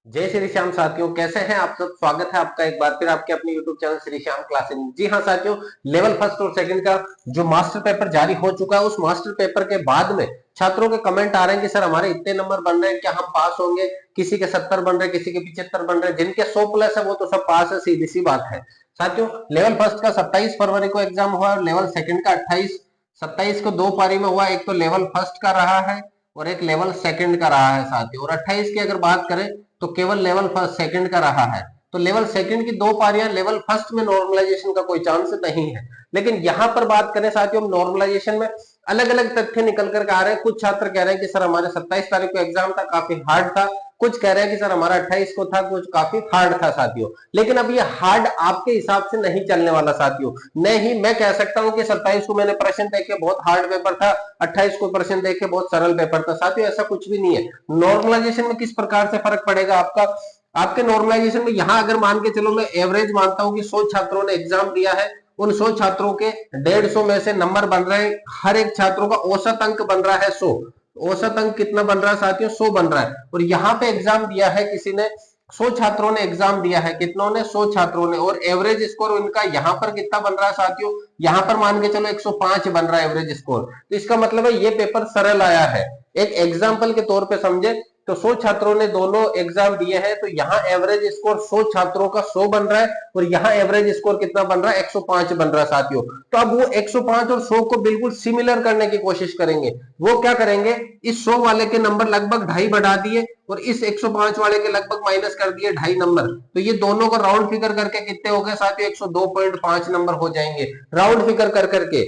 जय श्री श्याम साथियों, कैसे हैं आप सब। स्वागत है आपका एक बार फिर आपके अपने YouTube channel Shri Shyam classes. जी हाँ साथियों, लेवल फर्स्ट और सेकंड का जो मास्टर पेपर जारी हो चुका है, उस मास्टर पेपर के बाद में छात्रों के कमेंट आ रहे हैं कि सर हमारे इतने नंबर बन रहे हैं, क्या हम पास होंगे। किसी के 70 बन रहे हैं, किसी के 75 बन रहे हैं, जिनके 100 प्लस है वो तो सब पास है, सीधी सी बात है। साथियों, लेवल फर्स्ट का 27 फरवरी को एग्जाम हुआ और लेवल सेकंड का 28 को दो पारी में हुआ। एक तो लेवल फर्स्ट का रहा है और एक लेवल सेकंड का रहा है साथियों। और 28 की अगर बात करें तो केवल लेवल फर्स्ट सेकंड का रहा है। तो लेवल सेकंड की दो पारियां, लेवल फर्स्ट में नॉर्मलाइजेशन का कोई चांस नहीं है। लेकिन यहां पर बात करें साथियों, हम नॉर्मलाइजेशन में अलग अलग तथ्य निकल कर आ रहे हैं। कुछ छात्र कह रहे हैं कि सर हमारे 27 तारीख को एग्जाम था, काफी हार्ड था। कुछ कह रहे हैं कि सर हमारा 28 को था, कुछ काफी हार्ड था साथियों। लेकिन अब ये हार्ड आपके हिसाब से नहीं चलने वाला साथियों। नहीं, मैं कह सकता हूं कि 27 को मैंने प्रश्न देखे, बहुत हार्ड पेपर था। 28 को प्रश्न देखे, बहुत सरल पेपर था साथियों। ऐसा कुछ भी नहीं है। नॉर्मलाइजेशन में किस प्रकार से फर्क पड़ेगा आपका, आपके नॉर्मलाइजेशन में यहां अगर मान के चलो, मैं एवरेज मानता हूं कि 100 छात्रों ने एग्जाम दिया है, उन 100 छात्रों के 150 में से नंबर बन रहे हैं। हर एक छात्रों का औसत अंक बन रहा है 100। औसत अंक कितना बन रहा है साथियों? 100 बन रहा है। और यहाँ पे एग्जाम दिया है किसी ने, 100 छात्रों ने एग्जाम दिया है। कितनों ने? 100 छात्रों ने। और एवरेज स्कोर उनका यहाँ पर कितना बन रहा है साथियों? यहाँ पर मान के चलो 105 बन रहा है एवरेज स्कोर। तो इसका मतलब है ये पेपर सरल आया है। एक एग्जाम्पल के तौर पे समझे तो 100 छात्रों ने दोनों एग्जाम दिए हैं, तो यहाँ एवरेज स्कोर 100 छात्रों का 100 बन रहा है और यहाँ एवरेज स्कोर कितना बन रहा है? 105 बन रहा है साथियों। तो अब वो 105 और 100 को बिल्कुल सिमिलर करने की कोशिश करेंगे। वो क्या करेंगे, इस 100 वाले के नंबर लगभग ढाई बढ़ा दिए और इस 105 वाले के लगभग माइनस कर दिए ढाई नंबर। तो ये दोनों को राउंड फिगर करके कितने हो गए साथियों? 102.5 नंबर हो जाएंगे राउंड फिगर कर करके।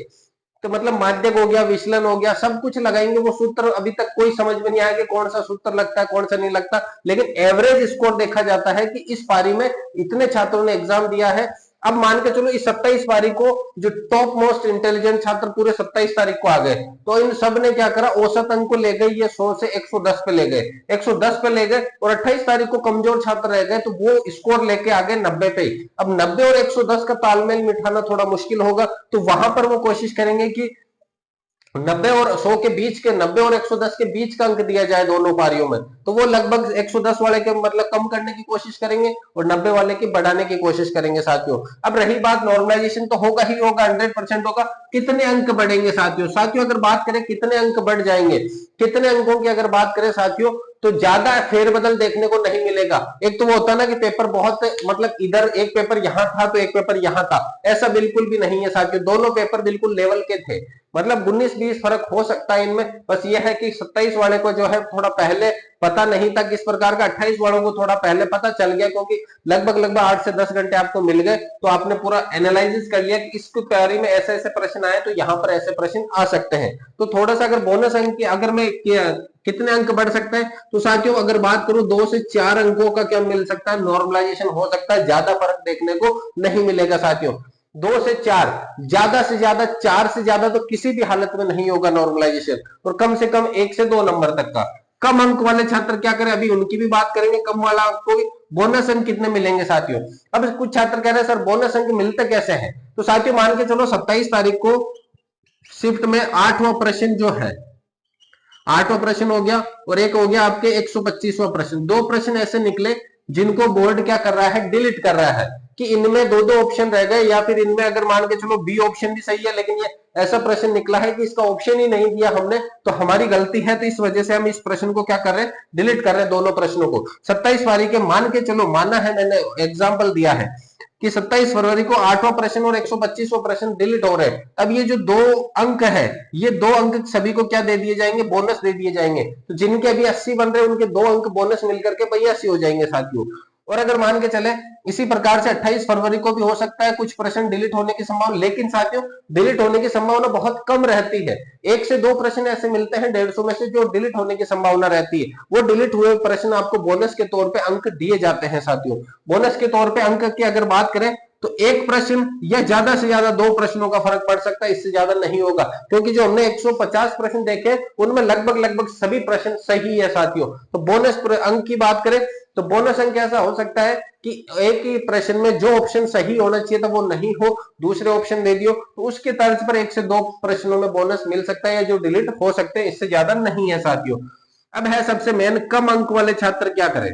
तो मतलब माध्यक हो गया, विचलन हो गया, सब कुछ लगाएंगे। वो सूत्र अभी तक कोई समझ में नहीं आया कि कौन सा सूत्र लगता है, कौन सा नहीं लगता। लेकिन एवरेज स्कोर देखा जाता है कि इस पारी में इतने छात्रों ने एग्जाम दिया है। अब मान के चलो इस 27 तारीख को जो टॉप मोस्ट इंटेलिजेंट छात्र पूरे 27 तारीख को आ गए, तो इन सब ने क्या करा, औसत अंक को ले गए, ये 100 से 110 पे ले गए, 110 पे ले गए। और 28 तारीख को कमजोर छात्र रह गए, तो वो स्कोर लेके आ गए 90 पे। अब 90 और 110 का तालमेल मिठाना थोड़ा मुश्किल होगा, तो वहां पर वो कोशिश करेंगे कि 90 और 100 के बीच के, 90 और 110 के बीच का अंक दिया जाए दोनों पारियों में। तो वो लगभग 110 वाले के मतलब कम करने की कोशिश करेंगे और 90 वाले की बढ़ाने की कोशिश करेंगे साथियों। अब रही बात नॉर्मलाइजेशन, तो होगा ही होगा, 100% होगा। कितने अंक बढ़ेंगे साथियों? साथियों अगर बात करें कितने अंक बढ़ जाएंगे, कितने अंकों की अगर बात करें साथियों, तो ज्यादा फेरबदल देखने को नहीं मिलेगा। एक तो वो होता ना कि पेपर बहुत मतलब इधर एक पेपर यहां था तो एक पेपर यहां था, ऐसा बिल्कुल भी नहीं है साथियों। दोनों पेपर बिल्कुल लेवल के थे। मतलब 19-20 फर्क हो सकता है इनमें। बस ये है कि 27 वाले को जो है थोड़ा पहले पता नहीं था किस प्रकार का, 28 वालों को थोड़ा पहले पता चल गया, क्योंकि लगभग 8 से 10 घंटे आपको मिल गए, तो आपने पूरा एनालिसिस कर लिया कि इसकी तैयारी में ऐसे ऐसे प्रश्न आए, तो यहाँ पर ऐसे प्रश्न आ सकते हैं। तो थोड़ा सा अगर बोनस अंक की अगर मैं कितने अंक बढ़ सकते हैं, तो साथियों अगर बात करूं 2 से 4 अंकों का क्या मिल सकता है, नॉर्मलाइजेशन हो सकता है। ज्यादा फर्क देखने को नहीं मिलेगा साथियों। 2 से 4, ज्यादा से ज्यादा 4 से ज्यादा तो किसी भी हालत में नहीं होगा नॉर्मलाइजेशन। और कम से कम 1 से 2 नंबर तक का। कम अंक वाले छात्र क्या करें, अभी उनकी भी बात करेंगे। कम वाला अंक को बोनस अंक कितने मिलेंगे साथियों? अब कुछ छात्र कह रहे हैं सर बोनस अंक मिलते कैसे हैं, तो साथियों मान के चलो 27 तारीख को शिफ्ट में 8वां प्रश्न जो है, 8वां प्रश्न हो गया और एक हो गया आपके 125वां प्रश्न। दो प्रश्न ऐसे निकले जिनको बोर्ड क्या कर रहा है, डिलीट कर रहा है, कि इनमें दो दो ऑप्शन रह गए, या फिर इनमें अगर मान के चलो बी ऑप्शन भी सही है, लेकिन ये ऐसा प्रश्न निकला है कि इसका ऑप्शन ही नहीं दिया हमने, तो हमारी गलती है। तो इस वजह से हम इस प्रश्न को क्या कर रहे हैं, डिलीट कर रहे हैं दोनों प्रश्नों को। 27 तारीख के मान के चलो, माना है, मैंने एग्जाम्पल दिया है कि 27 फरवरी को 8वां प्रश्न और 125वां प्रश्न डिलीट हो रहे हैं। अब ये जो दो अंक है, ये दो अंक सभी को क्या दे दिए जाएंगे, बोनस दे दिए जाएंगे। तो जिनके अभी 80 बन रहे हैं, उनके दो अंक बोनस मिलकर के 82 हो जाएंगे साथियों। और अगर मान के चले इसी प्रकार से 28 फरवरी को भी हो सकता है कुछ प्रश्न डिलीट होने की संभावना, लेकिन साथियों डिलीट होने की संभावना बहुत कम रहती है। एक से दो प्रश्न ऐसे मिलते हैं 150 में से जो डिलीट होने की संभावना रहती है। वो डिलीट हुए प्रश्न आपको बोनस के तौर पे अंक दिए जाते हैं साथियों। बोनस के तौर पे अंक की अगर बात करें तो एक प्रश्न या ज्यादा से ज्यादा दो प्रश्नों का फर्क पड़ सकता है, इससे ज्यादा नहीं होगा। क्योंकि जो हमने 150 प्रश्न देखे उनमें लगभग सभी प्रश्न सही है साथियों। तो बोनस अंक की बात करें तो बोनस अंक ऐसा हो सकता है कि एक ही प्रश्न में जो ऑप्शन सही होना चाहिए था वो नहीं हो, दूसरे ऑप्शन दे दियो, तो उसके तर्ज पर एक से दो प्रश्नों में बोनस मिल सकता है, या जो डिलीट हो सकते हैं, इससे ज्यादा नहीं है साथियों। अब है सबसे मेन, कम अंक वाले छात्र क्या करें।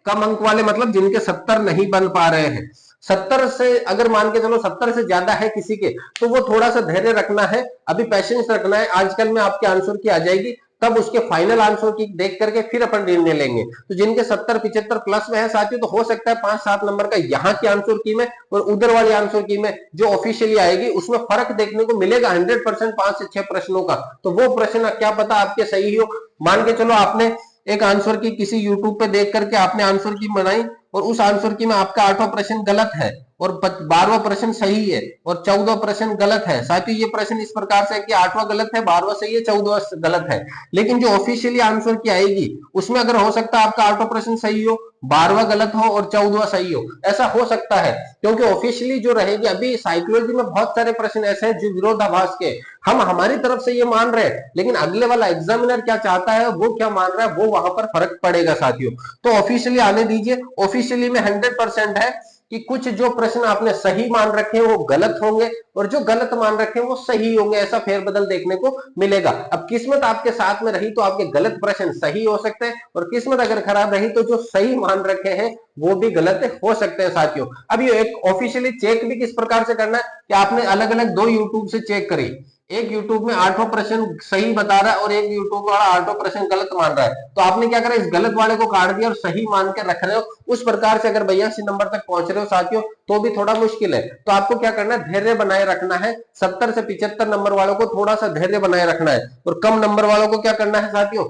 कम अंक वाले मतलब जिनके 70 नहीं बन पा रहे हैं। 70 से अगर मान के चलो 70 से ज्यादा है किसी के, तो वो थोड़ा सा धैर्य रखना है, अभी पेशेंस रखना है। आजकल में आपके आंसर की आ जाएगी, तब उसके फाइनल आंसर की देख करके फिर अपन निर्णय लेंगे। तो जिनके 70-75 प्लस में है साथियों, तो हो सकता है 5-7 नंबर का यहाँ की आंसर की में और उधर वाली आंसर की में जो ऑफिशियली आएगी उसमें फर्क देखने को मिलेगा 100%, 5 से 6 प्रश्नों का। तो वो प्रश्न क्या पता आपके सही हो। मान के चलो आपने एक आंसर की किसी यूट्यूब पे देख करके आपने आंसर की बनाई और उस आंसर की में आपका 8वां प्रश्न गलत है और 12वां प्रश्न सही है और 14वां प्रश्न गलत है। साथियों ये प्रश्न इस प्रकार से है कि 8वां गलत है, 12वां सही है, 14वां गलत है। लेकिन जो ऑफिशियली आंसर की आएगी उसमें अगर हो सकता है आपका 8वां प्रश्न सही हो, 12वां गलत हो और 14वां सही हो, ऐसा हो सकता है। क्योंकि ऑफिशियली जो रहेगी, अभी साइकोलॉजी में बहुत सारे प्रश्न ऐसे हैं जो विरोधाभास के, हम हमारी तरफ से ये मान रहे हैं लेकिन अगले वाला एग्जामिनर क्या चाहता है, वो क्या मान रहा है, वो वहां पर फर्क पड़ेगा साथियों। तो ऑफिशियली आने दीजिए। ऑफिशियली में 100% है कि कुछ जो प्रश्न आपने सही मान रखे हैं वो गलत होंगे और जो गलत मान रखे हैं वो सही होंगे, ऐसा फेरबदल देखने को मिलेगा। अब किस्मत आपके साथ में रही तो आपके गलत प्रश्न सही हो सकते हैं और किस्मत अगर खराब रही तो जो सही मान रखे हैं वो भी गलत हो सकते हैं साथियों। अब ये एक ऑफिशियली चेक भी किस प्रकार से करना है कि आपने अलग अलग 2 यूट्यूब से चेक करी, एक यूट्यूब में 8वां प्रश्न सही बता रहा है और एक यूट्यूब वाला 8वां प्रश्न गलत मान रहा है, तो आपने क्या करा, इस गलत वाले को काट दिया और सही मान के रख रहे हो। उस प्रकार से अगर 82 नंबर तक पहुंच रहे हो साथियों तो भी थोड़ा मुश्किल है। तो आपको क्या करना है, धैर्य बनाए रखना है। 70 से 75 नंबर वालों को थोड़ा सा धैर्य बनाए रखना है और कम नंबर वालों को क्या करना है साथियों,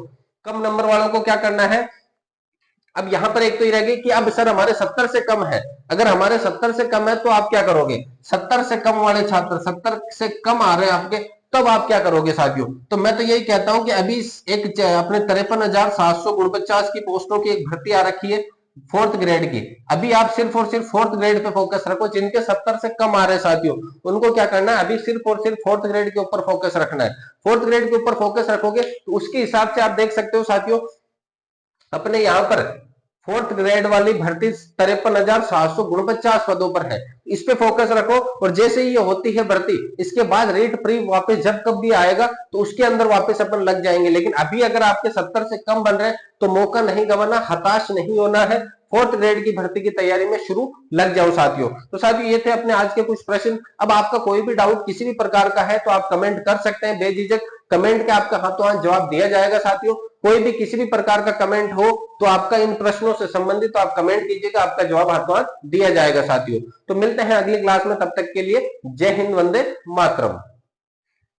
कम नंबर वालों को क्या करना है। अब यहां पर एक तो ये रहेगी कि अब सर हमारे 70 से कम है, अगर हमारे 70 से कम है तो आप क्या करोगे, 70 से कम वाले छात्र 70 से कम आ रहे हैं आपके, तब आप क्या करोगे साथियों। तो मैं तो यही कहता हूं कि अभी एक अपने 53,749 की पोस्टों की एक भर्ती आ रखी है 4th ग्रेड की। अभी आप सिर्फ और सिर्फ 4th ग्रेड पे फोकस रखो। जिनके 70 से कम आ रहे हैं साथियों उनको क्या करना है, अभी सिर्फ और सिर्फ 4th ग्रेड के ऊपर फोकस रखना है। 4th ग्रेड के ऊपर फोकस रखोगे तो उसके हिसाब से आप देख सकते हो साथियों, अपने यहां पर 4th ग्रेड वाली भर्ती 53,749 पदों पर है, इस पे फोकस रखो। और जैसे ही ये होती है भर्ती, इसके बाद रेट प्री वापस जब कब भी आएगा तो उसके अंदर वापस अपन लग जाएंगे। लेकिन अभी अगर आपके 70 से कम बन रहे हैं तो मौका नहीं गंवाना, हताश नहीं होना है, 4th ग्रेड की भर्ती की तैयारी में शुरू लग जाओ साथियों। तो साथियों ये थे अपने आज के कुछ प्रश्न। अब आपका कोई भी डाउट किसी भी प्रकार का है तो आप कमेंट कर सकते हैं बेझिझक, कमेंट के आपका हाथों हाथ जवाब दिया जाएगा साथियों। कोई भी किसी भी प्रकार का कमेंट हो तो आपका इन प्रश्नों से संबंधित तो आप कमेंट कीजिएगा, आपका जवाब हाथों हाथ दिया जाएगा साथियों। तो मिलते हैं अगली क्लास में, तब तक के लिए जय हिंद, वंदे मातरम।